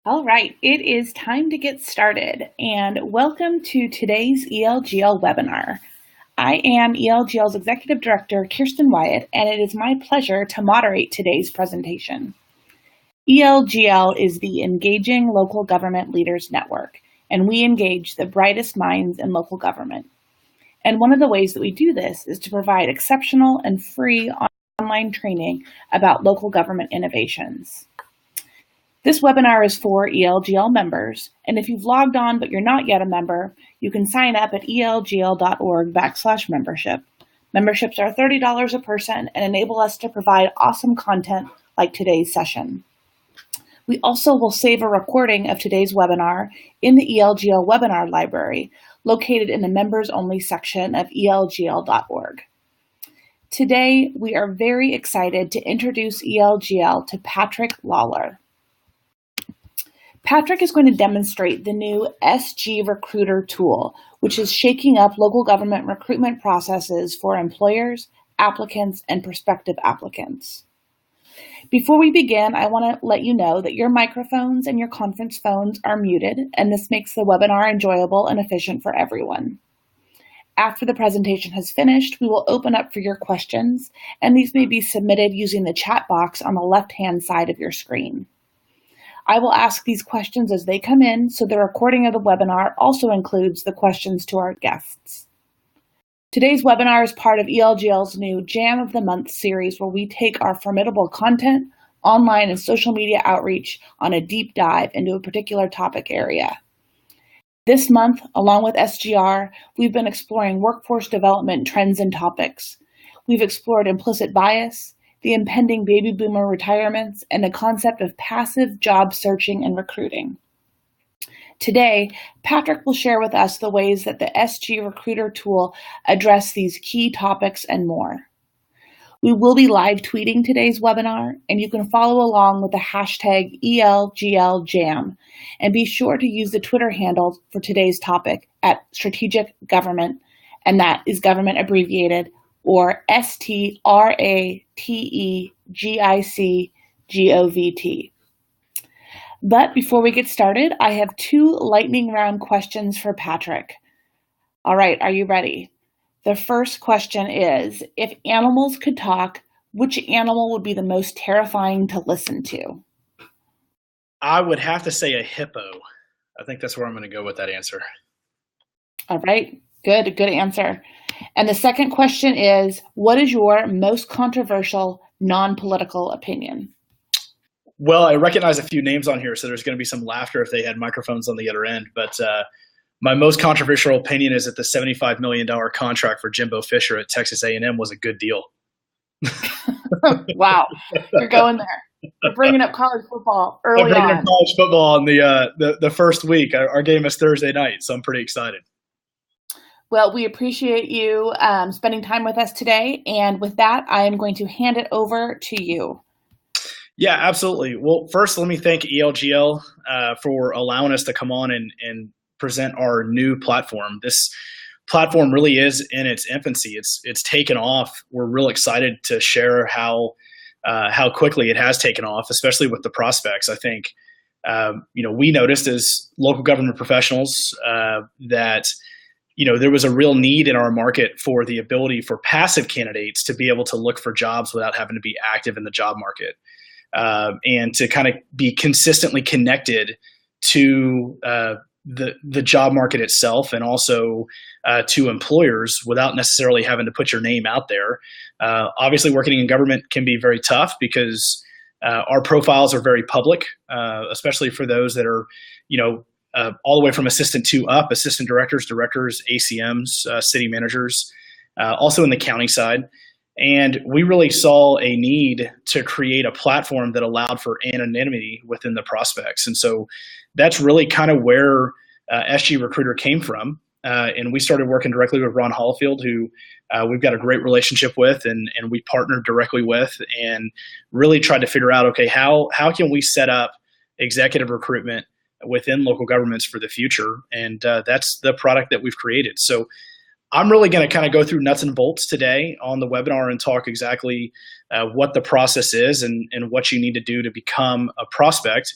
All right, it is time to get started, and welcome to today's ELGL webinar. I am ELGL's Executive Director, Kirsten Wyatt, and it is my pleasure to moderate today's presentation. ELGL is the Engaging Local Government Leaders Network, and we engage the brightest minds in local government. And one of the ways that we do this is to provide exceptional and free online training about local government innovations. This webinar is for ELGL members, and if you've logged on but you're not yet a member, you can sign up at elgl.org/membership. Memberships are $30 a person and enable us to provide awesome content like today's session. We also will save a recording of today's webinar in the ELGL webinar library, located in the members-only section of elgl.org. Today, we are very excited to introduce ELGL to Patrick Lawler. Patrick is going to demonstrate the new SGRecruiter tool, which is shaking up local government recruitment processes for employers, applicants, and prospective applicants. Before we begin, I want to let you know that your microphones and your conference phones are muted, and this makes the webinar enjoyable and efficient for everyone. After the presentation has finished, we will open up for your questions, and these may be submitted using the chat box on the left-hand side of your screen. I will ask these questions as they come in, so the recording of the webinar also includes the questions to our guests. Today's webinar is part of ELGL's new Jam of the Month series, where we take our formidable content, online and social media outreach on a deep dive into a particular topic area. This month, along with SGR, we've been exploring workforce development trends and topics. We've explored implicit bias, the impending baby boomer retirements, and the concept of passive job searching and recruiting. Today, Patrick will share with us the ways that the SGRecruiter tool address these key topics and more. We will be live tweeting today's webinar, and you can follow along with the hashtag ELGLJam, and be sure to use the Twitter handle for today's topic at Strategic Government, and that is government abbreviated, or STRATEGICGOVT. But before we get started, I have two lightning round questions for Patrick. All right, are you ready? The first question is, if animals could talk, which animal would be the most terrifying to listen to? I would have to say a hippo. I think that's where I'm going to go with that answer. All right, good answer. And the second question is, what is your most controversial non-political opinion? Well, I recognize a few names on here, so there's going to be some laughter if they had microphones on the other end. But my most controversial opinion is that the $75 million contract for Jimbo Fisher at Texas A&M was a good deal. Wow, you're going there. You're bringing up college football early on. I'm bringing up college football on the first week. Our game is Thursday night, so I'm pretty excited. Well, we appreciate you spending time with us today. And with that, I am going to hand it over to you. Yeah, absolutely. Well, first, let me thank ELGL for allowing us to come on and present our new platform. This platform really is in its infancy. It's taken off. We're real excited to share how quickly it has taken off, especially with the prospects. I think we noticed as local government professionals that there was a real need in our market for the ability for passive candidates to be able to look for jobs without having to be active in the job market, and to kind of be consistently connected to the job market itself, and also to employers without necessarily having to put your name out there. Obviously, working in government can be very tough because our profiles are very public, especially for those that are, all the way from assistant 2 up, assistant directors, ACMs, city managers, also in the county side. And we really saw a need to create a platform that allowed for anonymity within the prospects. And so that's really kind of where SGRecruiter came from. And we started working directly with Ron Hollifield, who we've got a great relationship with, and we partnered directly with, and really tried to figure out, okay, how can we set up executive recruitment within local governments for the future? And that's the product that we've created. So I'm really going to kind of go through nuts and bolts today on the webinar and talk exactly what the process is and what you need to do to become a prospect.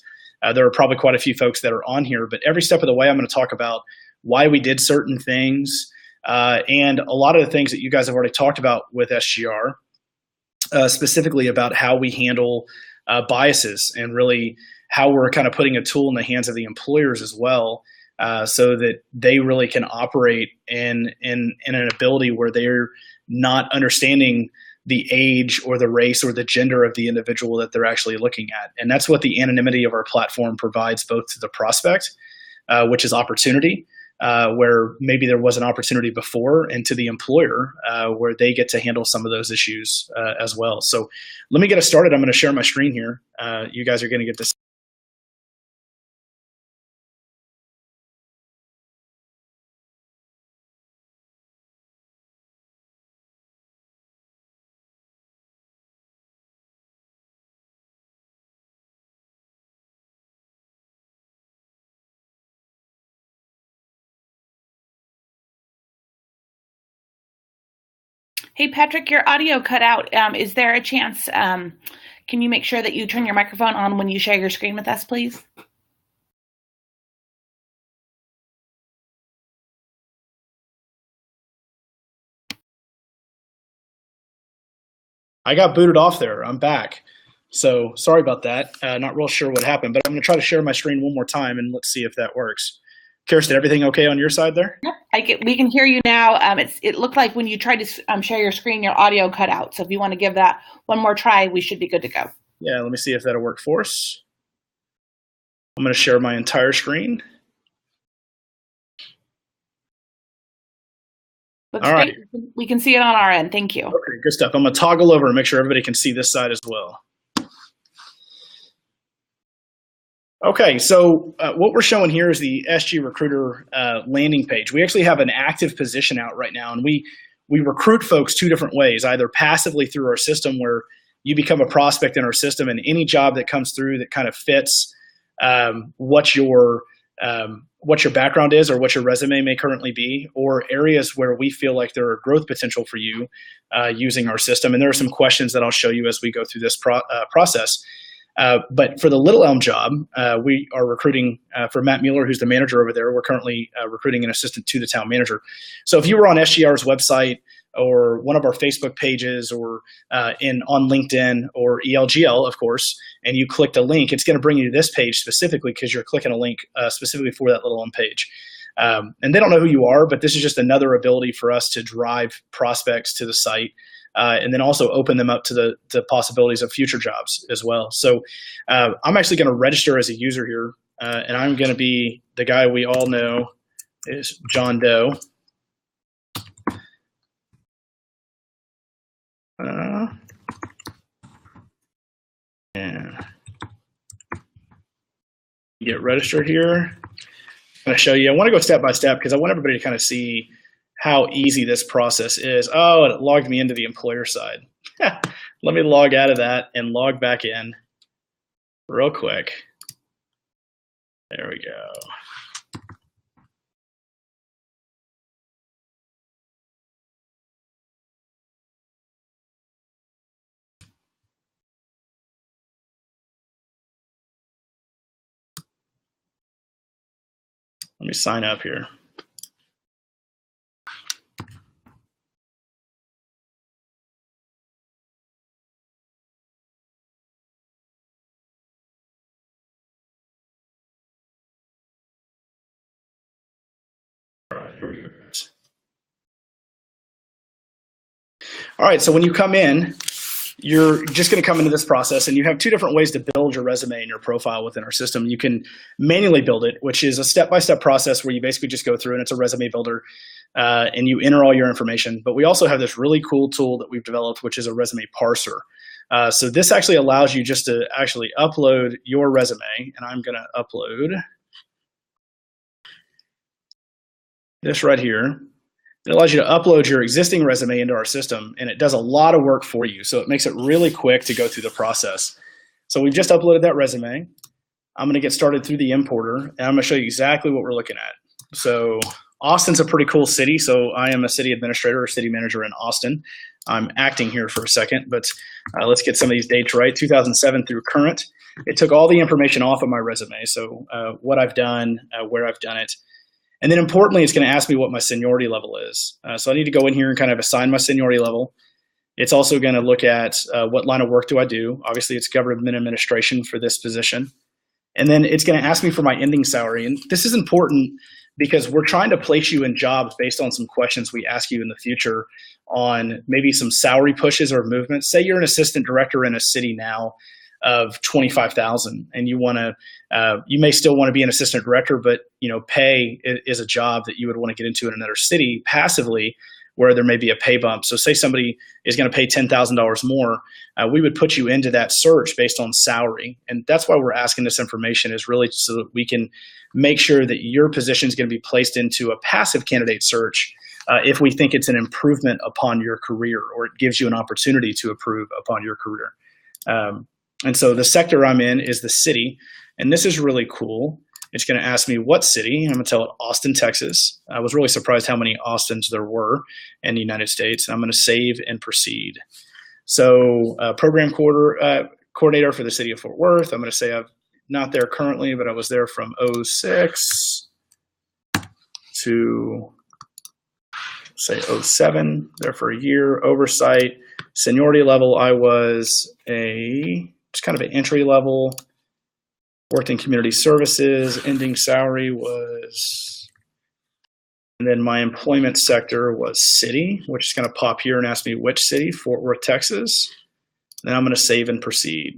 There are probably quite a few folks that are on here, but every step of the way, I'm going to talk about why we did certain things, and a lot of the things that you guys have already talked about with SGR, specifically about how we handle biases and really how we're kind of putting a tool in the hands of the employers as well, so that they really can operate in an ability where they're not understanding the age or the race or the gender of the individual that they're actually looking at. And that's what the anonymity of our platform provides both to the prospect, which is opportunity, where maybe there was an opportunity before, and to the employer, where they get to handle some of those issues as well. So let me get us started. I'm going to share my screen here. You guys are going to get this. Hey, Patrick, your audio cut out. Is there a chance, can you make sure that you turn your microphone on when you share your screen with us, please? I got booted off there. I'm back. So sorry about that. Not real sure what happened, but I'm going to try to share my screen one more time, and let's see if that works. Kirsten, everything okay on your side there? Yep, we can hear you now. It looked like when you tried to share your screen, your audio cut out. So if you want to give that one more try, we should be good to go. Yeah, let me see if that'll work for us. I'm going to share my entire screen. Looks great. We can see it on our end. Thank you. Okay, good stuff. I'm going to toggle over and make sure everybody can see this side as well. Okay, so what we're showing here is the SGRecruiter landing page. We actually have an active position out right now, and we recruit folks two different ways, either passively through our system where you become a prospect in our system, and any job that comes through that kind of fits what your background is or what your resume may currently be, or areas where we feel like there are growth potential for you using our system. And there are some questions that I'll show you as we go through this process. But for the Little Elm job, we are recruiting for Matt Mueller, who's the manager over there. We're currently recruiting an assistant to the town manager. So if you were on SGR's website or one of our Facebook pages or on LinkedIn or ELGL, of course, and you clicked a link, it's going to bring you to this page specifically because you're clicking a link specifically for that Little Elm page. And they don't know who you are, but this is just another ability for us to drive prospects to the site. And then also open them up to the possibilities of future jobs as well. So I'm actually going to register as a user here, and I'm going to be the guy we all know is John Doe. And get registered here. I'm going to show you. I want to go step by step because I want everybody to kind of see how easy this process is. Oh, and it logged me into the employer side. Let me log out of that and log back in real quick. There we go. Let me sign up here. All right, so when you come in, you're just going to come into this process, and you have two different ways to build your resume and your profile within our system. You can manually build it, which is a step-by-step process where you basically just go through, and it's a resume builder, and you enter all your information. But we also have this really cool tool that we've developed, which is a resume parser. So this actually allows you just to actually upload your resume, and I'm going to upload this right here. It allows you to upload your existing resume into our system, and it does a lot of work for you. So it makes it really quick to go through the process. So we've just uploaded that resume. I'm going to get started through the importer, and I'm going to show you exactly what we're looking at. So Austin's a pretty cool city. So I am a city administrator or city manager in Austin. I'm acting here for a second, but let's get some of these dates right. 2007 through current. It took all the information off of my resume. So what I've done, where I've done it. And then importantly, it's going to ask me what my seniority level is. So I need to go in here and kind of assign my seniority level. It's also going to look at what line of work do I do. Obviously, it's government administration for this position. And then it's going to ask me for my ending salary. And this is important because we're trying to place you in jobs based on some questions we ask you in the future on maybe some salary pushes or movements. Say you're an assistant director in a city now of 25,000 and you want to, you may still want to be an assistant director, but pay is a job that you would want to get into in another city passively where there may be a pay bump. So say somebody is going to pay $10,000 more, we would put you into that search based on salary. And that's why we're asking this information, is really so that we can make sure that your position is going to be placed into a passive candidate search if we think it's an improvement upon your career, or it gives you an opportunity to improve upon your career. And so the sector I'm in is the city, and this is really cool. It's going to ask me what city. I'm going to tell it Austin, Texas. I was really surprised how many Austins there were in the United States. I'm going to save and proceed. So program coordinator for the city of Fort Worth. I'm going to say I'm not there currently, but I was there from 06 to say 07, there for a year. Oversight, seniority level, I was just kind of an entry level. Worked in community services. Ending salary was, and then my employment sector was city, which is going to pop here and ask me which city, Fort Worth, Texas. Then I'm going to save and proceed.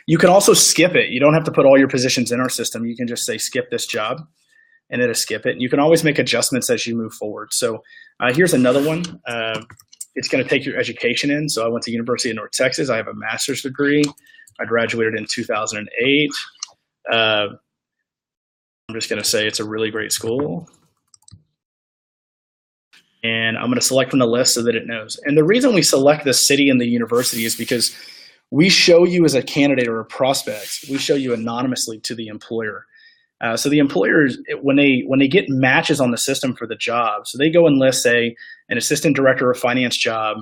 You can also skip it. You don't have to put all your positions in our system. You can just say skip this job and it'll skip it. And you can always make adjustments as you move forward. So here's another one. It's going to take your education in. So I went to University of North Texas. I have a master's degree. I graduated in 2008. I'm just going to say it's a really great school. And I'm going to select from the list so that it knows. And the reason we select the city and the university is because we show you as a candidate or a prospect, we show you anonymously to the employer. So the employers, when they get matches on the system for the job, so they go and list, say, an assistant director of finance job,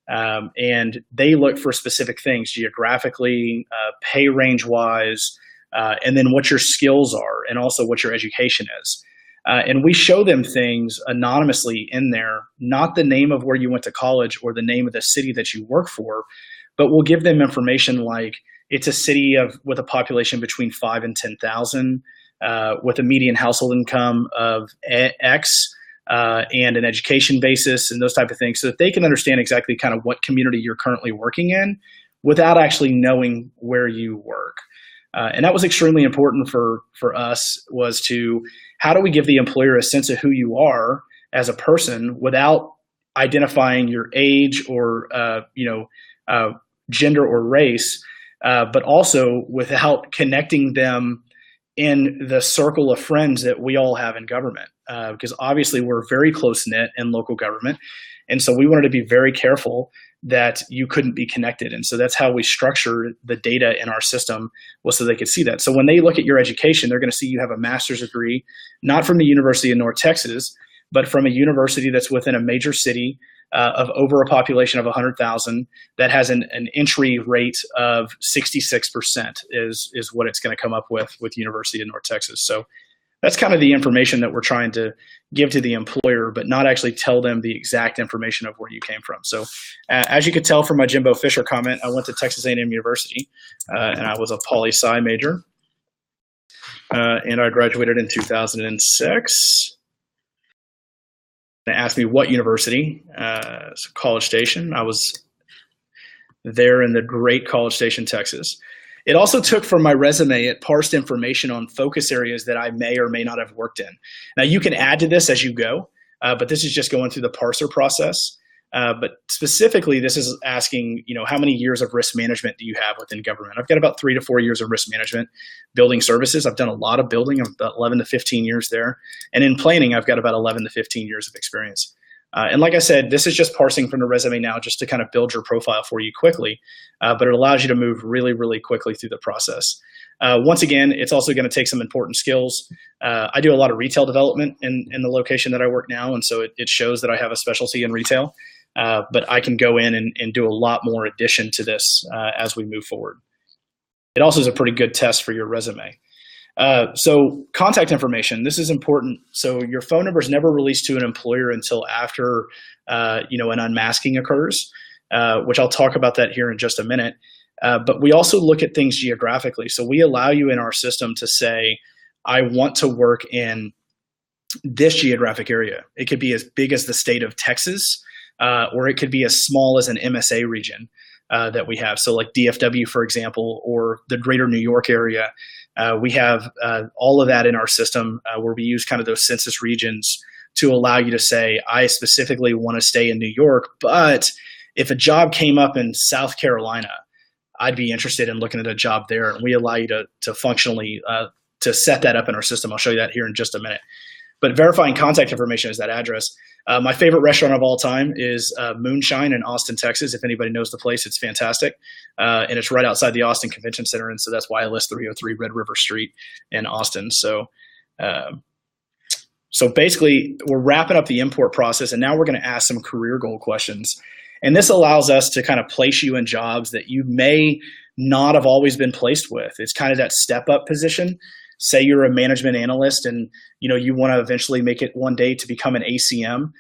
and they look for specific things geographically, pay range wise, and then what your skills are, and also what your education is. And we show them things anonymously in there, not the name of where you went to college or the name of the city that you work for, but we'll give them information like it's a city with a population between 5 and 10,000, with a median household income of X, and an education basis and those type of things, so that they can understand exactly kind of what community you're currently working in without actually knowing where you work. And that was extremely important for us, was to, how do we give the employer a sense of who you are as a person without identifying your age or gender or race, but also without connecting them in the circle of friends that we all have in government, because obviously we're very close-knit in local government. And so we wanted to be very careful that you couldn't be connected. And so that's how we structured the data in our system, was so they could see that. So when they look at your education, they're going to see you have a master's degree, not from the University of North Texas, but from a university that's within a major city of over a population of 100,000 that has an entry rate of 66% is what it's going to come up with University of North Texas. So that's kind of the information that we're trying to give to the employer, but not actually tell them the exact information of where you came from. So as you could tell from my Jimbo Fisher comment, I went to Texas A&M University, and I was a poli-sci major, and I graduated in 2006. They asked me what university, so College Station. I was there in the great College Station, Texas. It also took from my resume, it parsed information on focus areas that I may or may not have worked in. Now you can add to this as you go, but this is just going through the parser process. But specifically, this is asking, how many years of risk management do you have within government? I've got about 3 to 4 years of risk management. Building services, I've done a lot of building. I'm about 11 to 15 years there. And in planning, I've got about 11 to 15 years of experience. And like I said, this is just parsing from the resume now just to kind of build your profile for you quickly. But it allows you to move really, really quickly through the process. Once again, it's also going to take some important skills. I do a lot of retail development in the location that I work now. And so it shows that I have a specialty in retail. but I can go in and do a lot more addition to this as we move forward. It also is a pretty good test for your resume. So contact information, this is important. So your phone number is never released to an employer until after, an unmasking occurs, which I'll talk about that here in just a minute. But we also look at things geographically. So we allow you in our system to say, I want to work in this geographic area. It could be as big as the state of Texas, or it could be as small as an MSA region that we have. So like DFW, for example, or the greater New York area. We have all of that in our system where we use kind of those census regions to allow you to say, I specifically want to stay in New York, but if a job came up in South Carolina, I'd be interested in looking at a job there. And we allow you to functionally to set that up in our system. I'll show you that here in just a minute. But verifying contact information is that address. My favorite restaurant of all time is Moonshine in Austin, Texas. If anybody knows the place, it's fantastic. And it's right outside the Austin Convention Center. And so that's why I list 303 Red River Street in Austin. So basically, we're wrapping up the import process, and now we're going to ask some career goal questions. And this allows us to kind of place you in jobs that you may not have always been placed with. It's kind of that step up position. Say you're a management analyst and you want to eventually make it one day to become an ACM.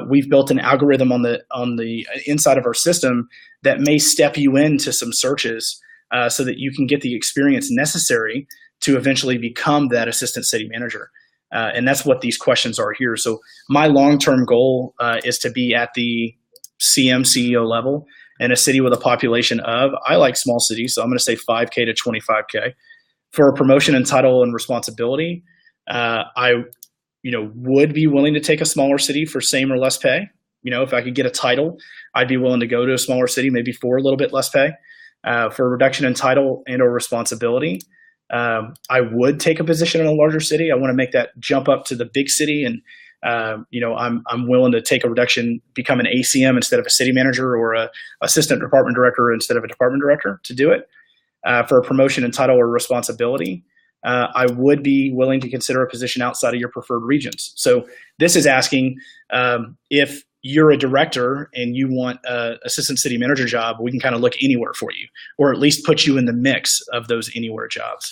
We've built an algorithm on the inside of our system that may step you into some searches so that you can get the experience necessary to eventually become that assistant city manager. And that's what these questions are here. So my long-term goal is to be at the CM CEO level in a city with a population of, I like small cities, so I'm going to say 5K to 25K. For a promotion in title and responsibility, I would be willing to take a smaller city for same or less pay. If I could get a title, I'd be willing to go to a smaller city, maybe for a little bit less pay. For a reduction in title and or responsibility, I would take a position in a larger city. I want to make that jump up to the big city, and I'm willing to take a reduction, become an ACM instead of a city manager, or a assistant department director instead of a department director to do it. For a promotion in title or responsibility, I would be willing to consider a position outside of your preferred regions. So this is asking if you're a director and you want an assistant city manager job, we can kind of look anywhere for you, or at least put you in the mix of those anywhere jobs.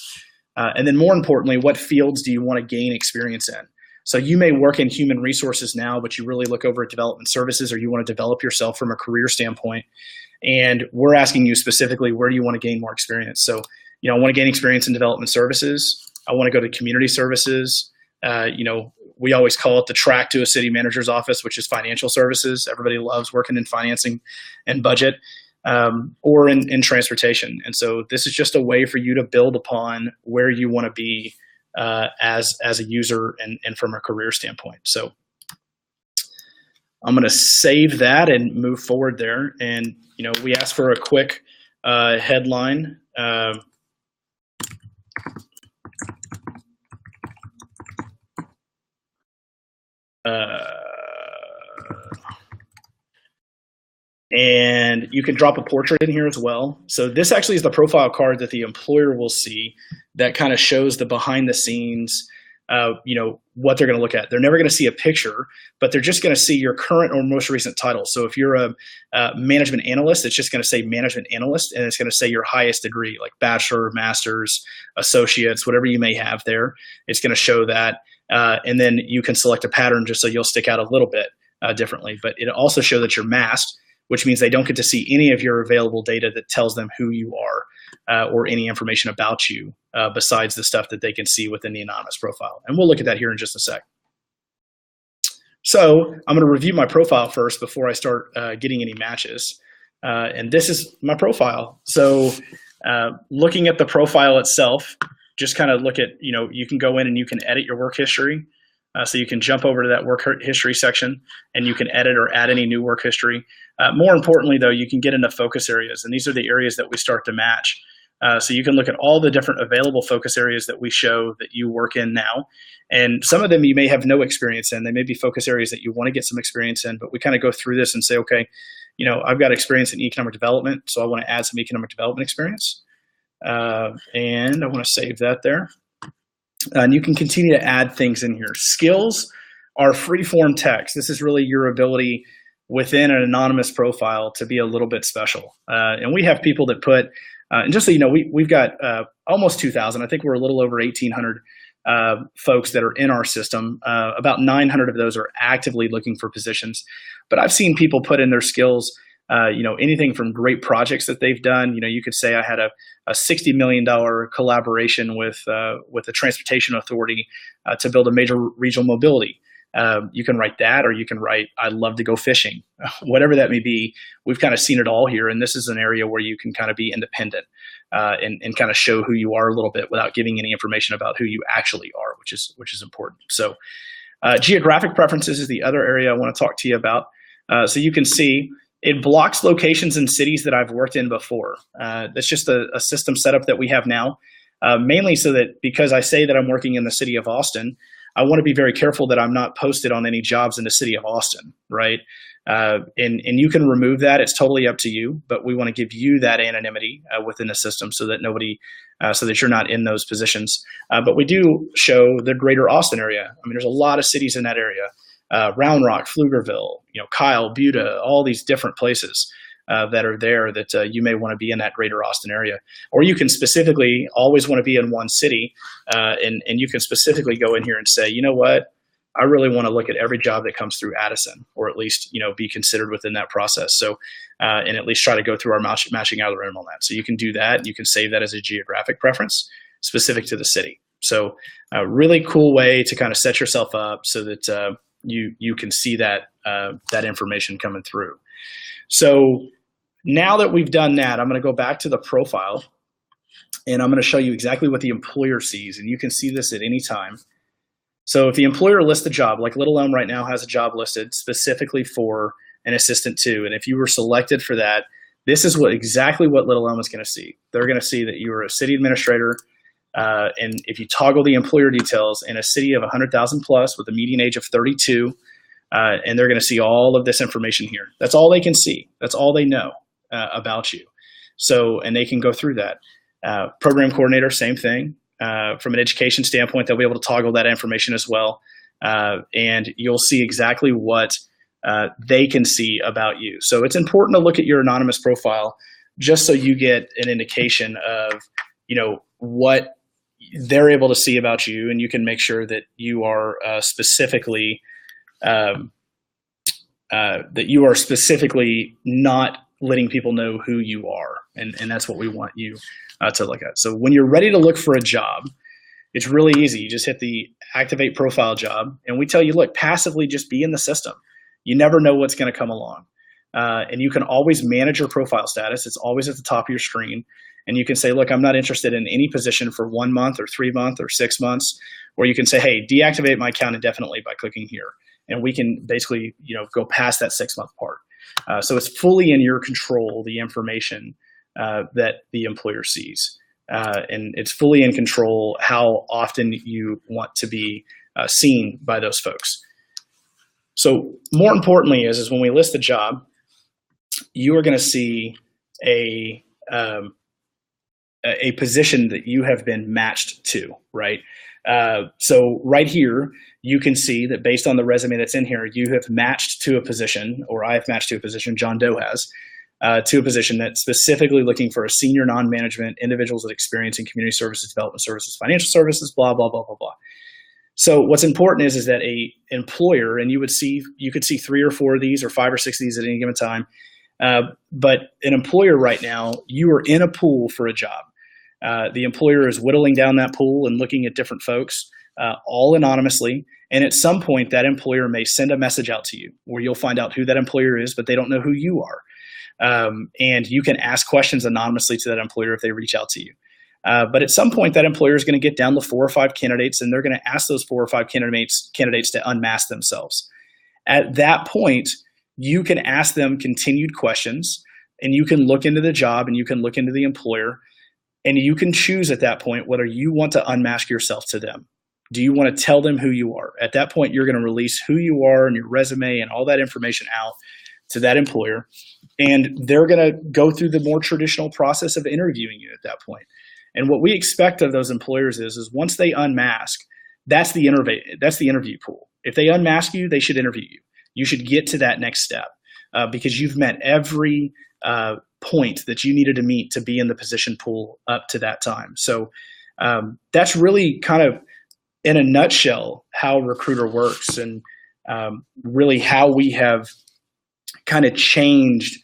And then more importantly, what fields do you want to gain experience in? So you may work in human resources now, but you really look over at development services, or you want to develop yourself from a career standpoint. And we're asking you specifically, where do you want to gain more experience? So, I want to gain experience in development services. I want to go to community services. We always call it the track to a city manager's office, which is financial services. Everybody loves working in financing and budget, or in transportation. And so this is just a way for you to build upon where you want to be as a user and from a career standpoint. So I'm going to save that and move forward there. And, we asked for a quick headline. And you can drop a portrait in here as well. So this actually is the profile card that the employer will see that kind of shows the behind the scenes, what they're going to look at. They're never going to see a picture, but they're just going to see your current or most recent title. So if you're a management analyst, it's just going to say management analyst, and it's going to say your highest degree, like bachelor, master's, associates, whatever you may have there. It's going to show that. And then you can select a pattern just so you'll stick out a little bit differently. But it also shows that you're masked, which means they don't get to see any of your available data that tells them who you are or any information about you besides the stuff that they can see within the anonymous profile. And we'll look at that here in just a sec. So I'm going to review my profile first before I start getting any matches. And this is my profile. So looking at the profile itself, just kind of look at, you can go in and you can edit your work history. So you can jump over to that work history section and you can edit or add any new work history. More importantly, though, you can get into focus areas, and these are the areas that we start to match. So you can look at all the different available focus areas that we show that you work in now. And some of them you may have no experience in. They may be focus areas that you want to get some experience in, but we kind of go through this and say, okay, I've got experience in economic development, so I want to add some economic development experience. And I want to save that there. And you can continue to add things in here. Skills are free-form text. This is really your ability within an anonymous profile to be a little bit special. And we have people that put, and just so you know, we've got almost 2,000. I think we're a little over 1,800 folks that are in our system. About 900 of those are actively looking for positions. But I've seen people put in their skills, anything from great projects that they've done. You could say I had a $60 million collaboration with the Transportation Authority to build a major regional mobility. You can write that, or you can write, "I'd love to go fishing." Whatever that may be, we've kind of seen it all here. And this is an area where you can kind of be independent and kind of show who you are a little bit without giving any information about who you actually are, which is important. So geographic preferences is the other area I want to talk to you about. So you can see it blocks locations in cities that I've worked in before. That's just a system setup that we have now, mainly so that because I say that I'm working in the city of Austin, I want to be very careful that I'm not posted on any jobs in the city of Austin, right? And you can remove that. It's totally up to you, but we want to give you that anonymity within the system so that so that you're not in those positions. But we do show the greater Austin area. I mean, there's a lot of cities in that area. Round Rock, Pflugerville, Kyle, Buda, all these different places that are there that you may want to be in that greater Austin area. Or you can specifically always want to be in one city, and you can specifically go in here and say, you know what, I really want to look at every job that comes through Addison, or at least be considered within that process. So, and at least try to go through our matching algorithm on that. So you can do that. You can save that as a geographic preference specific to the city. So a really cool way to kind of set yourself up so that you can see that information coming through. So now that we've done that, I'm going to go back to the profile, and I'm going to show you exactly what the employer sees. And you can see this at any time. So if the employer lists a job, like Little Elm right now has a job listed specifically for an assistant two, and if you were selected for that, this is exactly what Little Elm is going to see. They're going to see that you are a city administrator, and if you toggle the employer details in a city of 100,000 plus with a median age of 32, and they're going to see all of this information here. That's all they can see. That's all they know about you. So, and they can go through that. Program coordinator, same thing. From an education standpoint, they'll be able to toggle that information as well. And you'll see exactly what they can see about you. So it's important to look at your anonymous profile just so you get an indication of, what they're able to see about you, and you can make sure that you are specifically not letting people know who you are. And that's what we want you to look at. So when you're ready to look for a job, it's really easy. You just hit the activate profile job, and we tell you, look, passively just be in the system. You never know what's going to come along. And you can always manage your profile status. It's always at the top of your screen. And you can say, look, I'm not interested in any position for 1 month or 3 months or 6 months. Or you can say, hey, deactivate my account indefinitely by clicking here. And we can basically, go past that 6 month part. So it's fully in your control, the information that the employer sees. And it's fully in control how often you want to be seen by those folks. So more importantly is when we list the job, you are going to see a position that you have been matched to, right? So right here, you can see that based on the resume that's in here, you have matched to a position, or I have matched to a position, John Doe has, to a position that's specifically looking for a senior non-management, individuals with experience in community services, development services, financial services, blah, blah, blah, blah, blah. So what's important is that a employer, and you could see 3 or 4 of these or 5 or 6 of these at any given time, but an employer right now, you are in a pool for a job. The employer is whittling down that pool and looking at different folks, all anonymously. And at some point, that employer may send a message out to you where you'll find out who that employer is, but they don't know who you are. And you can ask questions anonymously to that employer if they reach out to you. But at some point, that employer is going to get down to 4 or 5 candidates, and they're going to ask those 4 or 5 candidates to unmask themselves. At that point, you can ask them continued questions, and you can look into the job, and you can look into the employer, and you can choose at that point whether you want to unmask yourself to them. Do you want to tell them who you are? At that point, you're going to release who you are and your resume and all that information out to that employer, and they're going to go through the more traditional process of interviewing you at that point. And what we expect of those employers is once they unmask, that's the interview pool. If they unmask you, they should interview you. You should get to that next step. because you've met every point that you needed to meet to be in the position pool up to that time. So that's really kind of, in a nutshell, how Recruiter works, and really how we have kind of changed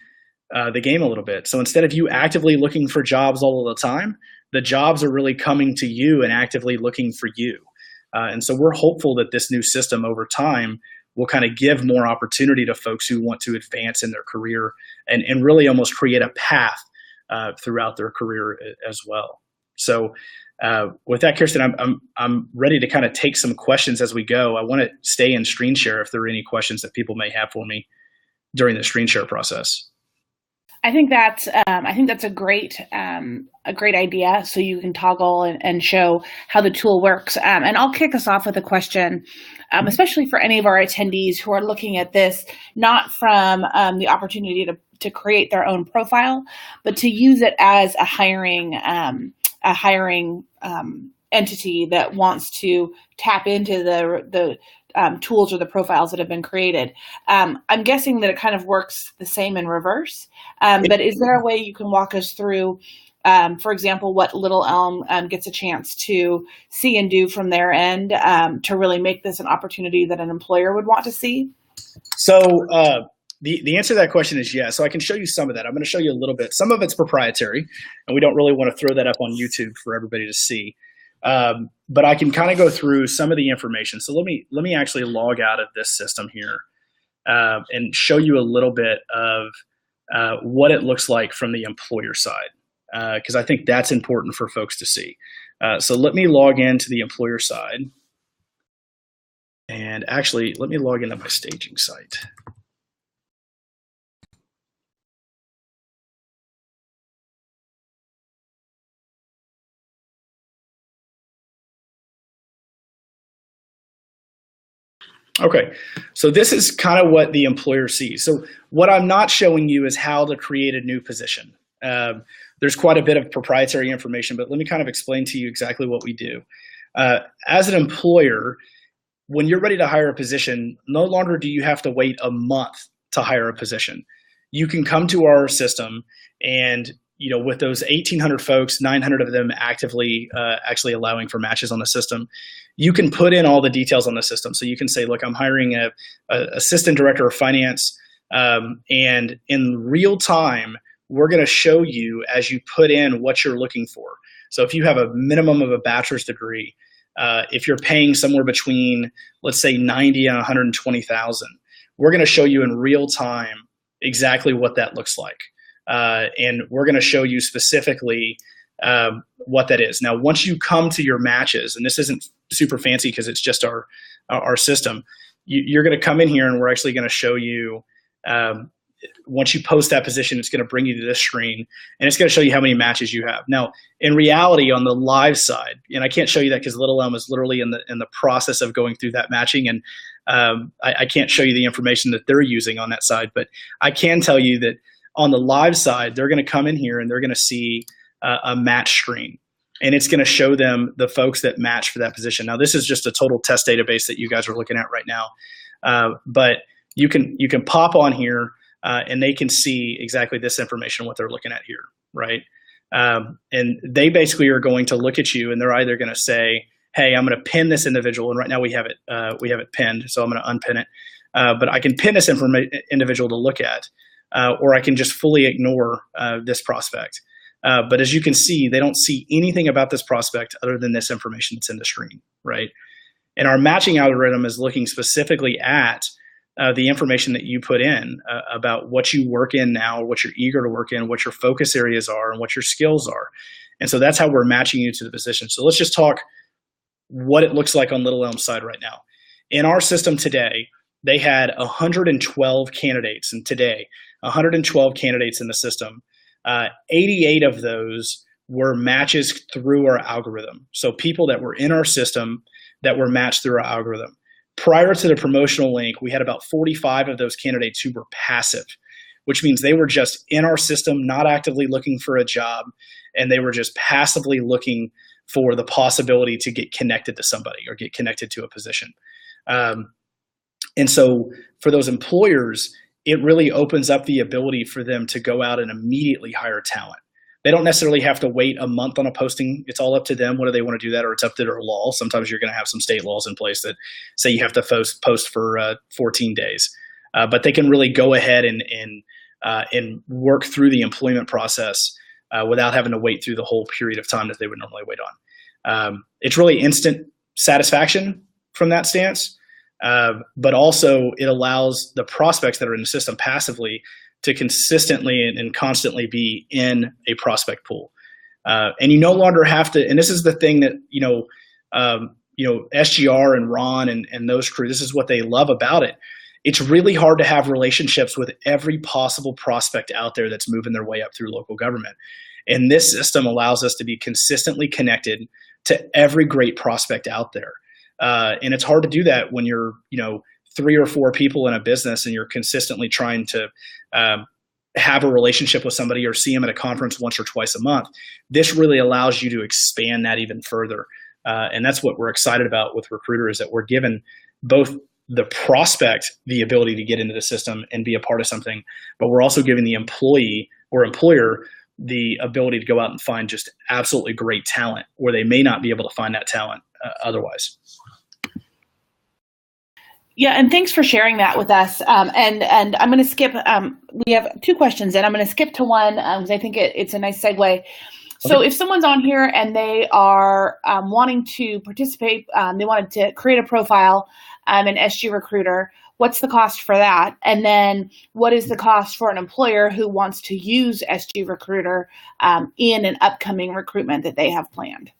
the game a little bit. So instead of you actively looking for jobs all of the time, the jobs are really coming to you and actively looking for you. And so we're hopeful that this new system over time will kind of give more opportunity to folks who want to advance in their career and really almost create a path throughout their career as well. So with that, Kirsten, I'm ready to kind of take some questions as we go. I want to stay in screen share if there are any questions that people may have for me during the screen share process. I think that's a great idea. So you can toggle and show how the tool works. And I'll kick us off with a question, especially for any of our attendees who are looking at this not from the opportunity to create their own profile, but to use it as a hiring entity that wants to tap into the tools or the profiles that have been created. I'm guessing that it kind of works the same in reverse, but is there a way you can walk us through, for example, what Little Elm gets a chance to see and do from their end to really make this an opportunity that an employer would want to see? So the answer to that question is yes. So I can show you some of that. I'm going to show you a little bit. Some of it's proprietary, and we don't really want to throw that up on YouTube for everybody to see. But I can kind of go through some of the information. So let me actually log out of this system here and show you a little bit of what it looks like from the employer side, because I think that's important for folks to see. So let me log into the employer side, and actually let me log into my staging site. Okay, so this is kind of what the employer sees. So what I'm not showing you is how to create a new position. There's quite a bit of proprietary information, but let me kind of explain to you exactly what we do. As an employer, when you're ready to hire a position, no longer do you have to wait a month to hire a position. You can come to our system, and with those 1,800 folks, 900 of them actively actually allowing for matches on the system, you can put in all the details on the system. So you can say, look, I'm hiring a assistant director of finance, and in real time, we're going to show you as you put in what you're looking for. So if you have a minimum of a bachelor's degree, if you're paying somewhere between, let's say, 90 and 120,000, we're going to show you in real time exactly what that looks like. And we're going to show you specifically what that is. Now, once you come to your matches, and this isn't super fancy because it's just our system, you're going to come in here and we're actually going to show you, once you post that position, it's going to bring you to this screen, and it's going to show you how many matches you have. Now, in reality, on the live side, and I can't show you that because Little Elm is literally in the process of going through that matching, and I can't show you the information that they're using on that side, but I can tell you that on the live side, they're going to come in here and they're going to see a match screen, and it's going to show them the folks that match for that position. Now, this is just a total test database that you guys are looking at right now, but you can pop on here and they can see exactly this information, what they're looking at here, right? And they basically are going to look at you, and they're either going to say, "Hey, I'm going to pin this individual," and right now we have it pinned, so I'm going to unpin it. But I can pin this individual to look at, or I can just fully ignore this prospect. But as you can see, they don't see anything about this prospect other than this information that's in the screen, right? And our matching algorithm is looking specifically at the information that you put in about what you work in now, what you're eager to work in, what your focus areas are, and what your skills are. And so that's how we're matching you to the position. So let's just talk what it looks like on Little Elm's side right now. In our system today, they had 112 candidates, and today, 112 candidates in the system. 88 of those were matches through our algorithm. So people that were in our system that were matched through our algorithm. Prior to the promotional link, we had about 45 of those candidates who were passive, which means they were just in our system, not actively looking for a job, and they were just passively looking for the possibility to get connected to somebody or get connected to a position. And so for those employers, it really opens up the ability for them to go out and immediately hire talent. They don't necessarily have to wait a month on a posting. It's all up to them whether they want to do that, or it's up to their law. Sometimes you're going to have some state laws in place that say you have to post for 14 days. But they can really go ahead and work through the employment process without having to wait through the whole period of time that they would normally wait on. It's really instant satisfaction from that stance, but also it allows the prospects that are in the system passively to consistently and constantly be in a prospect pool. And you no longer have to, and this is the thing that, SGR and Ron and those crew, this is what they love about it. It's really hard to have relationships with every possible prospect out there that's moving their way up through local government. And this system allows us to be consistently connected to every great prospect out there. And it's hard to do that when you're, 3 or 4 people in a business and you're consistently trying to have a relationship with somebody or see them at a conference once or twice a month. This really allows you to expand that even further. And that's what we're excited about with Recruiter, is that we're given both the prospect the ability to get into the system and be a part of something, but we're also giving the employee or employer the ability to go out and find just absolutely great talent where they may not be able to find that talent otherwise. Yeah, and thanks for sharing that with us. And I'm going to skip. We have 2 questions, and I'm going to skip to one because I think it's a nice segue. So if someone's on here and they are wanting to participate, they wanted to create a profile in SGRecruiter, what's the cost for that? And then what is the cost for an employer who wants to use SGRecruiter in an upcoming recruitment that they have planned?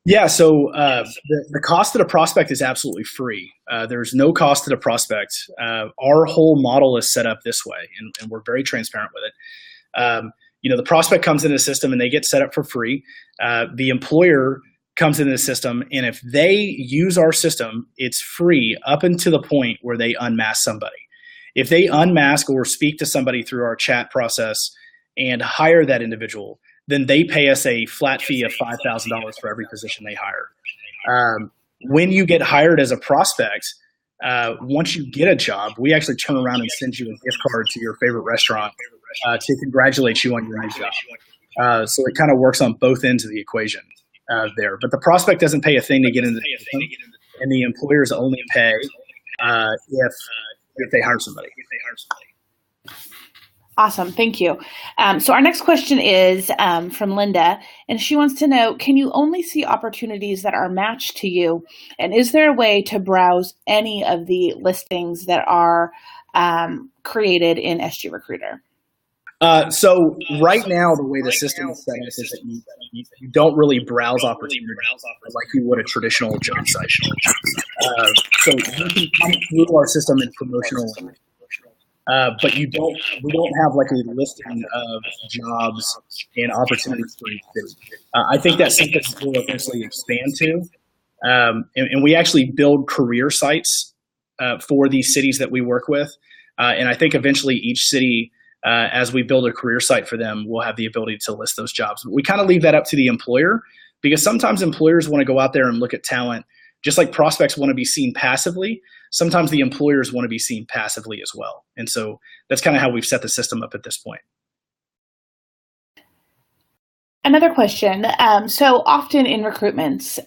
Yeah, so the cost of the prospect is absolutely free. There's no cost to the prospect. Our whole model is set up this way, and we're very transparent with it. The prospect comes into the system and they get set up for free. The employer comes into the system, and if they use our system, it's free up until the point where they unmask somebody. If they unmask or speak to somebody through our chat process and hire that individual, then they pay us a flat fee of $5,000 for every position they hire. When you get hired as a prospect, once you get a job, we actually turn around and send you a gift card to your favorite restaurant to congratulate you on your new job. So it kind of works on both ends of the equation there. But the prospect doesn't pay a thing to get into the system, and the employers only pay if they hire somebody. Awesome. Thank you. So our next question is from Linda, and she wants to know, can you only see opportunities that are matched to you? And is there a way to browse any of the listings that are created in SGRecruiter? So right now, the way the system is set up is that you don't really browse opportunities like you would a traditional job site. So you can come through our system in promotional, but we don't have like a listing of jobs and opportunities for each city. I think that's something we'll eventually expand to. And we actually build career sites for these cities that we work with. And I think eventually each city, as we build a career site for them, we'll have the ability to list those jobs. But we kind of leave that up to the employer, because sometimes employers want to go out there and look at talent, just like prospects want to be seen passively. Sometimes the employers want to be seen passively as well. And so that's kind of how we've set the system up at this point. Another question. So often in recruitments,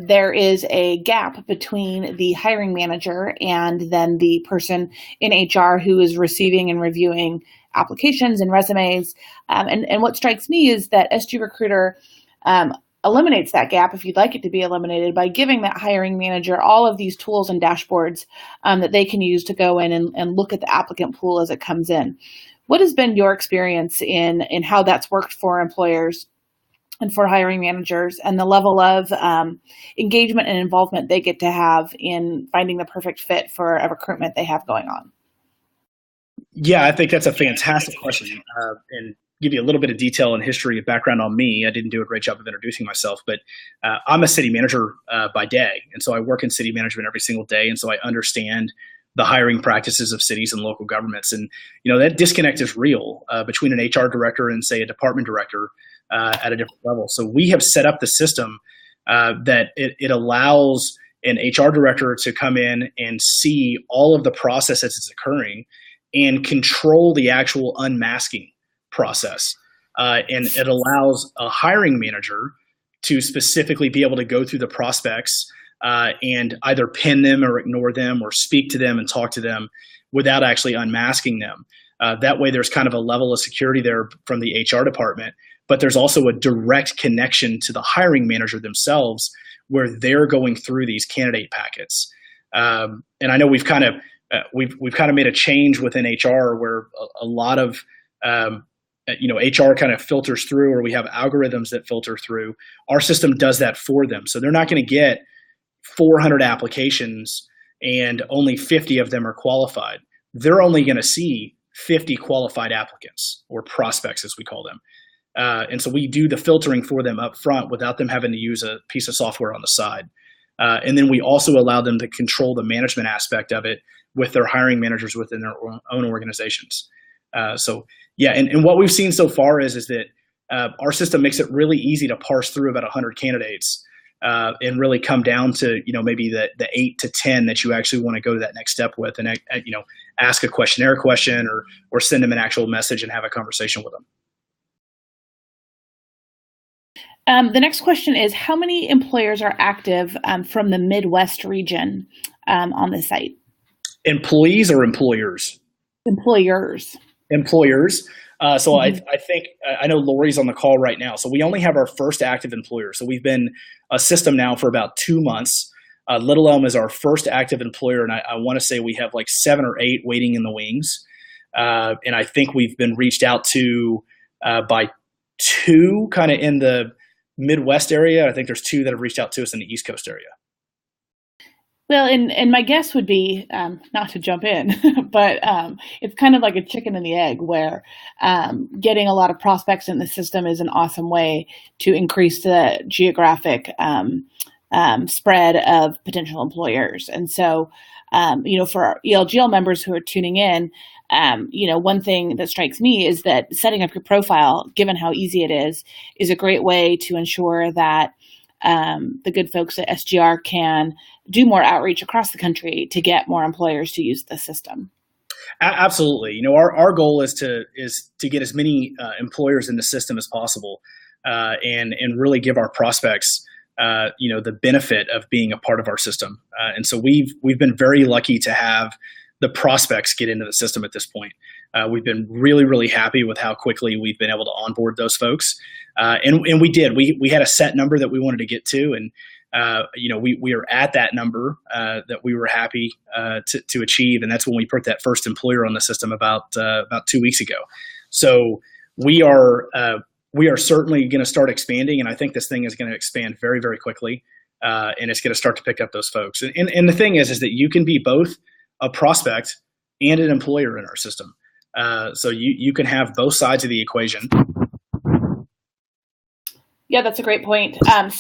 there is a gap between the hiring manager and then the person in HR who is receiving and reviewing applications and resumes. And what strikes me is that SGRecruiter eliminates that gap, if you'd like it to be eliminated, by giving that hiring manager all of these tools and dashboards that they can use to go in and look at the applicant pool as it comes in. What has been your experience in how that's worked for employers and for hiring managers, and the level of engagement and involvement they get to have in finding the perfect fit for a recruitment they have going on? Yeah, I think that's a fantastic question. And give you a little bit of detail and history and background on me. I didn't do a great job of introducing myself, but I'm a city manager by day. And so I work in city management every single day. And so I understand the hiring practices of cities and local governments. And, that disconnect is real between an HR director and, say, a department director at a different level. So we have set up the system that it allows an HR director to come in and see all of the process as it's occurring and control the actual unmasking process. And it allows a hiring manager to specifically be able to go through the prospects and either pin them or ignore them or speak to them and talk to them without actually unmasking them. That way there's kind of a level of security there from the HR department, but there's also a direct connection to the hiring manager themselves where they're going through these candidate packets. And I know we've kind of made a change within HR where a lot of HR kind of filters through, or we have algorithms that filter through. Our system does that for them. So they're not going to get 400 applications and only 50 of them are qualified. They're only going to see 50 qualified applicants, or prospects as we call them. And so we do the filtering for them up front without them having to use a piece of software on the side. And then we also allow them to control the management aspect of it with their hiring managers within their own organizations. And what we've seen so far is that our system makes it really easy to parse through about 100 candidates and really come down to maybe the 8 to 10 that you actually want to go to that next step with, and ask a questionnaire question or send them an actual message and have a conversation with them. The next question is, how many employers are active from the Midwest region on the site? Employees or employers? Employers. Employers. I think I know Lori's on the call right now. So we only have our first active employer. So we've been a system now for about 2 months. Little Elm is our first active employer, and I want to say we have like 7 or 8 waiting in the wings. And I think we've been reached out to by 2 kind of in the Midwest area. I think there's 2 that have reached out to us in the East Coast area. Well, and my guess would be, not to jump in, but it's kind of like a chicken and the egg where getting a lot of prospects in the system is an awesome way to increase the geographic spread of potential employers. And so, for our ELGL members who are tuning in, one thing that strikes me is that setting up your profile, given how easy it is a great way to ensure that the good folks at SGR can do more outreach across the country to get more employers to use the system. Absolutely. Our goal is to get as many employers in the system as possible, and really give our prospects the benefit of being a part of our system. And so we've been very lucky to have the prospects get into the system at this point. We've been really, really happy with how quickly we've been able to onboard those folks. And we did. We had a set number that we wanted to get to, and we are at that number that we were happy to achieve, and that's when we put that first employer on the system about 2 weeks ago. So we are certainly going to start expanding, and I think this thing is going to expand very, very quickly, and it's going to start to pick up those folks. And the thing is that you can be both a prospect and an employer in our system. So you can have both sides of the equation. Yeah, that's a great point. I'm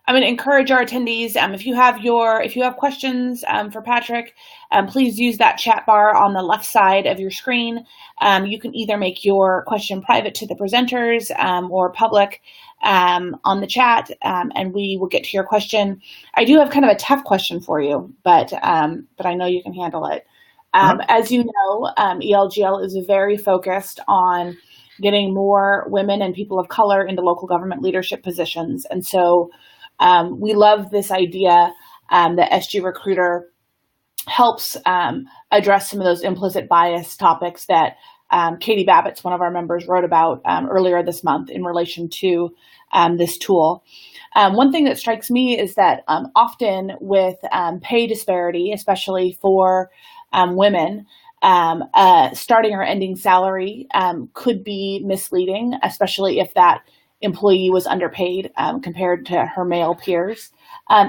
going to encourage our attendees. If you have questions for Patrick, please use that chat bar on the left side of your screen. You can either make your question private to the presenters or public on the chat, and we will get to your question. I do have kind of a tough question for you, but I know you can handle it. As you know, ELGL is very focused on getting more women and people of color into local government leadership positions. And so we love this idea that SGRecruiter helps address some of those implicit bias topics that Katie Babbitt's, one of our members, wrote about earlier this month in relation to this tool. One thing that strikes me is that often with pay disparity, especially for women, starting or ending salary could be misleading, especially if that employee was underpaid compared to her male peers.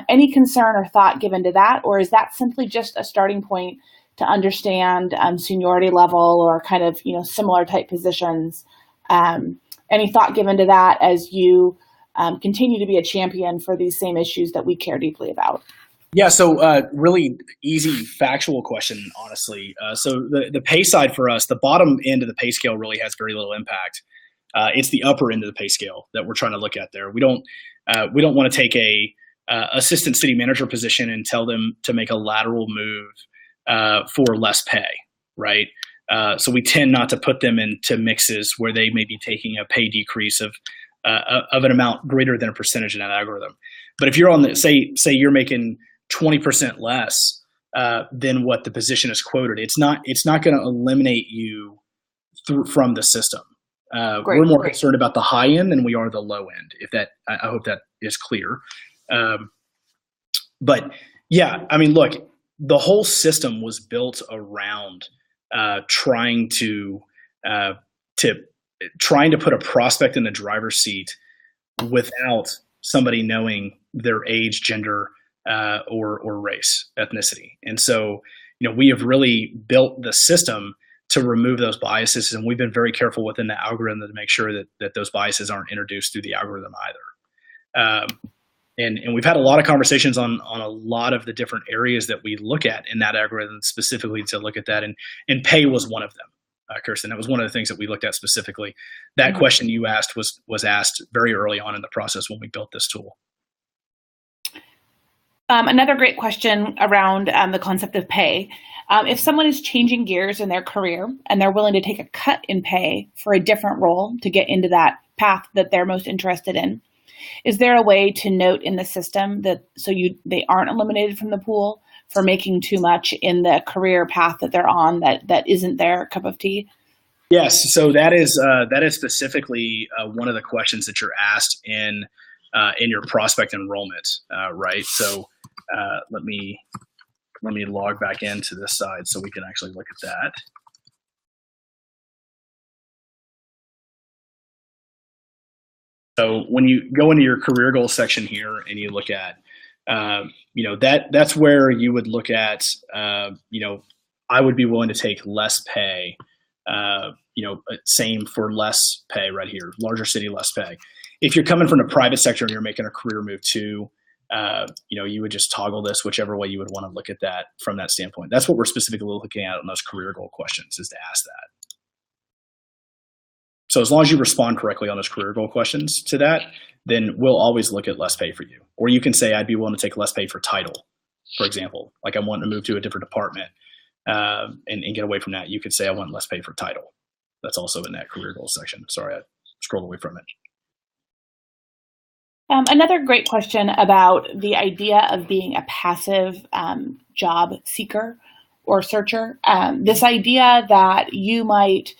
Any concern or thought given to that, or is that simply just a starting point to understand seniority level or kind of similar type positions? Any thought given to that as you continue to be a champion for these same issues that we care deeply about? Yeah, so really easy factual question, honestly. So the pay side for us, the bottom end of the pay scale really has very little impact. It's the upper end of the pay scale that we're trying to look at there. We don't want to take a assistant city manager position and tell them to make a lateral move for less pay. right? So we tend not to put them into mixes where they may be taking a pay decrease of an amount greater than a percentage in that algorithm. But if you're on the say you're making 20% less than what the position is quoted, it's not going to eliminate you from the system. We're more concerned about the high end than we are the low end. If that, I hope that is clear. But yeah, I mean, look, the whole system was built around trying to put a prospect in the driver's seat without somebody knowing their age, gender, or race, ethnicity. And so, we have really built the system to remove those biases, and we've been very careful within the algorithm to make sure that those biases aren't introduced through the algorithm either. And we've had a lot of conversations on a lot of the different areas that we look at in that algorithm specifically to look at that, and pay was one of them. Kirsten, that was one of the things that we looked at specifically. That question you asked was asked very early on in the process when we built this tool. Another great question around the concept of pay. If someone is changing gears in their career and they're willing to take a cut in pay for a different role to get into that path that they're most interested in, is there a way to note in the system that they aren't eliminated from the pool for making too much in the career path that they're on that isn't their cup of tea? Yes, so that is specifically one of the questions that you're asked in your prospect enrollment, right? So let me log back into this side so we can actually look at that. So when you go into your career goals section here and you look at, that's where you would look at, I would be willing to take less pay, same for less pay right here, larger city, less pay. If you're coming from the private sector and you're making a career move too, you would just toggle this whichever way you would want to look at that from that standpoint. That's what we're specifically looking at on those career goal questions, is to ask that. So as long as you respond correctly on those career goal questions to that, then we'll always look at less pay for you. Or you can say, I'd be willing to take less pay for title, for example. Like, I want to move to a different department and get away from that. You could say, I want less pay for title. That's also in that career goals section. Sorry, I scrolled away from it. Another great question about the idea of being a passive job seeker or searcher. This idea that you might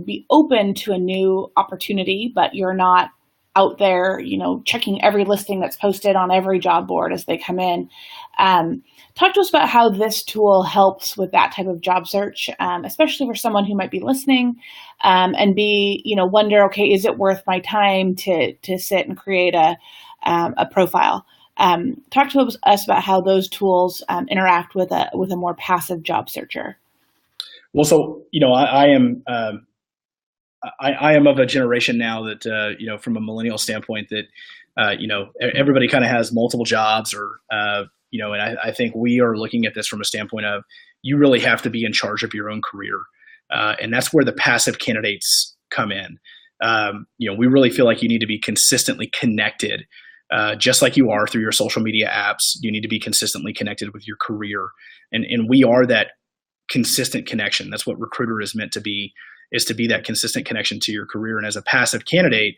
be open to a new opportunity, but you're not out there, checking every listing that's posted on every job board as they come in. Talk to us about how this tool helps with that type of job search, especially for someone who might be listening and wonder, okay, is it worth my time to sit and create a profile? Talk to us about how those tools interact with a more passive job searcher. Well, so, I am of a generation now that, from a millennial standpoint, that, everybody kind of has multiple jobs and I think we are looking at this from a standpoint of, you really have to be in charge of your own career. And that's where the passive candidates come in. We really feel like you need to be consistently connected, just like you are through your social media apps. You need to be consistently connected with your career. And we are that consistent connection. That's what Recruiter is meant to be, is to be that consistent connection to your career. And as a passive candidate,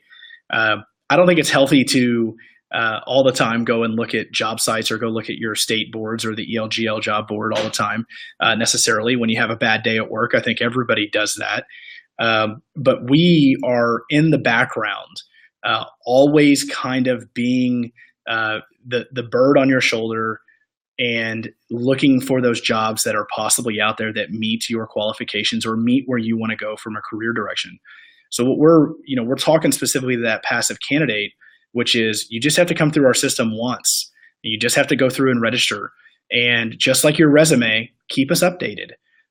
I don't think it's healthy to all the time go and look at job sites or go look at your state boards or the ELGL job board all the time, necessarily when you have a bad day at work. I think everybody does that. But we are in the background, always kind of being the bird on your shoulder and looking for those jobs that are possibly out there that meet your qualifications or meet where you want to go from a career direction. So what we're talking specifically to that passive candidate, which is, you just have to come through our system once. You just have to go through and register. And just like your resume, keep us updated.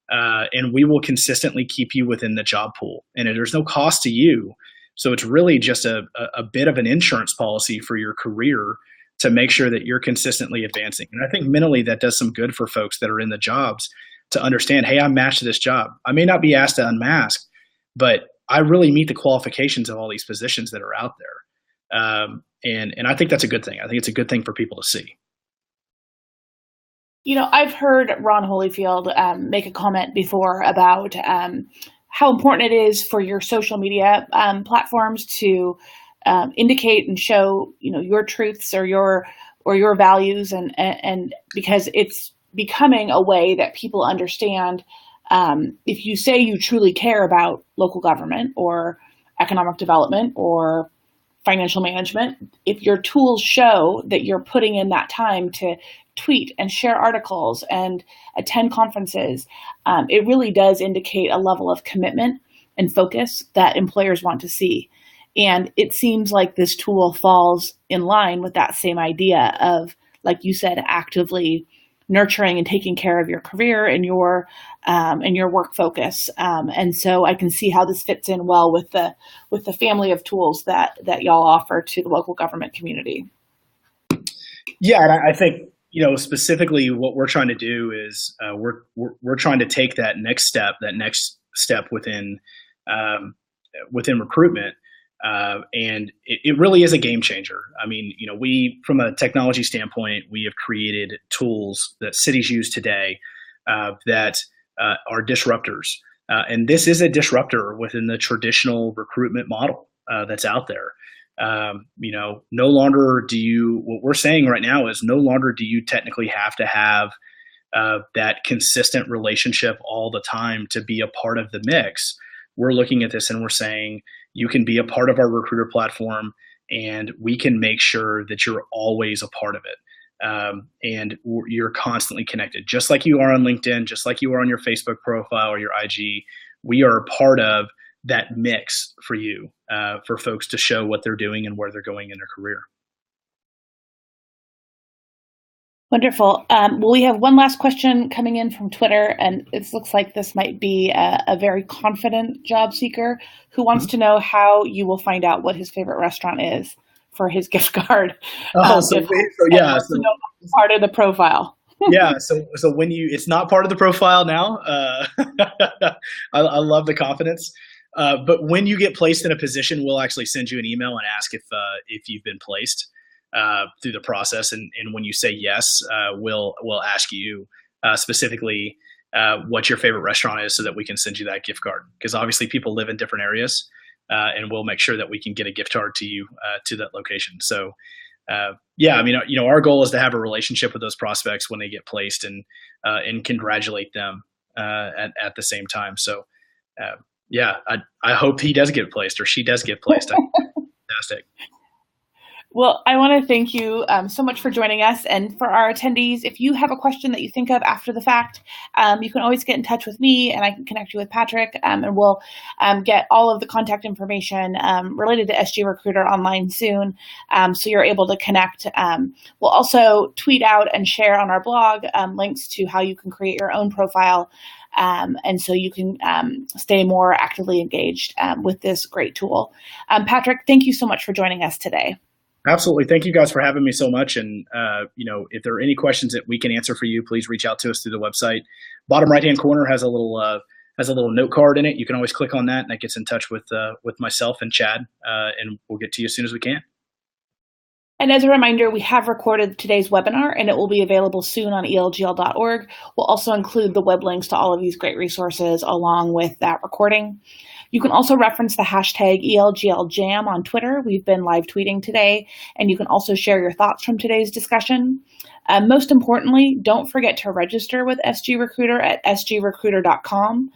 And we will consistently keep you within the job pool. And there's no cost to you. So it's really just a bit of an insurance policy for your career to make sure that you're consistently advancing. And I think mentally that does some good for folks that are in the jobs to understand, hey, I'm matched to this job. I may not be asked to unmask, but I really meet the qualifications of all these positions that are out there. And I think that's a good thing. I think it's a good thing for people to see. I've heard Ron Holyfield make a comment before about how important it is for your social media platforms to indicate and show, your truths or your values, and because it's becoming a way that people understand. If you say you truly care about local government or economic development or financial management, if your tools show that you're putting in that time to tweet and share articles and attend conferences, it really does indicate a level of commitment and focus that employers want to see. And it seems like this tool falls in line with that same idea of, like you said, actively nurturing and taking care of your career and your work focus. And so I can see how this fits in well with the family of tools that y'all offer to the local government community. Yeah, and I think specifically what we're trying to do is we're trying to take that next step within recruitment. And it really is a game changer. I mean, we, from a technology standpoint, we have created tools that cities use today that are disruptors. And this is a disruptor within the traditional recruitment model that's out there. No longer what we're saying right now is no longer do you technically have to have that consistent relationship all the time to be a part of the mix. We're looking at this and we're saying, you can be a part of our recruiter platform and we can make sure that you're always a part of it. And you're constantly connected, just like you are on LinkedIn, just like you are on your Facebook profile or your IG. We are a part of that mix for you, for folks to show what they're doing and where they're going in their career. Wonderful. Well, we have one last question coming in from Twitter, and it looks like this might be a very confident job seeker who wants to know how you will find out what his favorite restaurant is for his gift card. Part of the profile. Yeah. So when it's not part of the profile now, I love the confidence. But when you get placed in a position, we'll actually send you an email and ask if you've been placed through the process. And when you say yes, we'll ask you specifically what your favorite restaurant is so that we can send you that gift card. Because obviously people live in different areas, and we'll make sure that we can get a gift card to you to that location. So our goal is to have a relationship with those prospects when they get placed and congratulate them at the same time. So I hope he does get placed or she does get placed. Fantastic. Well, I want to thank you so much for joining us. And for our attendees, if you have a question that you think of after the fact, you can always get in touch with me and I can connect you with Patrick, and we'll get all of the contact information related to SGRecruiter online soon, so you're able to connect. We'll also tweet out and share on our blog links to how you can create your own profile, and so you can stay more actively engaged with this great tool. Patrick, thank you so much for joining us today. Absolutely. Thank you guys for having me so much. And, if there are any questions that we can answer for you, please reach out to us through the website. Bottom right-hand corner has a little note card in it. You can always click on that and that gets in touch with myself and Chad, and we'll get to you as soon as we can. And as a reminder, we have recorded today's webinar and it will be available soon on elgl.org. We'll also include the web links to all of these great resources along with that recording. You can also reference the hashtag ELGLJam on Twitter. We've been live tweeting today, and you can also share your thoughts from today's discussion. Most importantly, don't forget to register with SGRecruiter at sgrecruiter.com.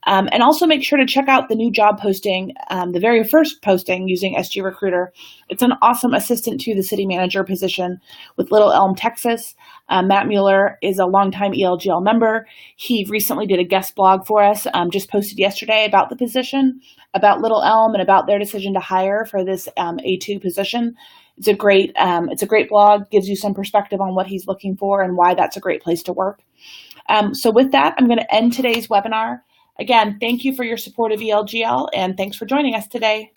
And also make sure to check out the new job posting, the very first posting using SGRecruiter. It's an awesome assistant to the city manager position with Little Elm, Texas. Matt Mueller is a longtime ELGL member. He recently did a guest blog for us, just posted yesterday about the position, about Little Elm, and about their decision to hire for this A2 position. It's a great blog, gives you some perspective on what he's looking for and why that's a great place to work. So with that, I'm going to end today's webinar. Again, thank you for your support of ELGL, and thanks for joining us today.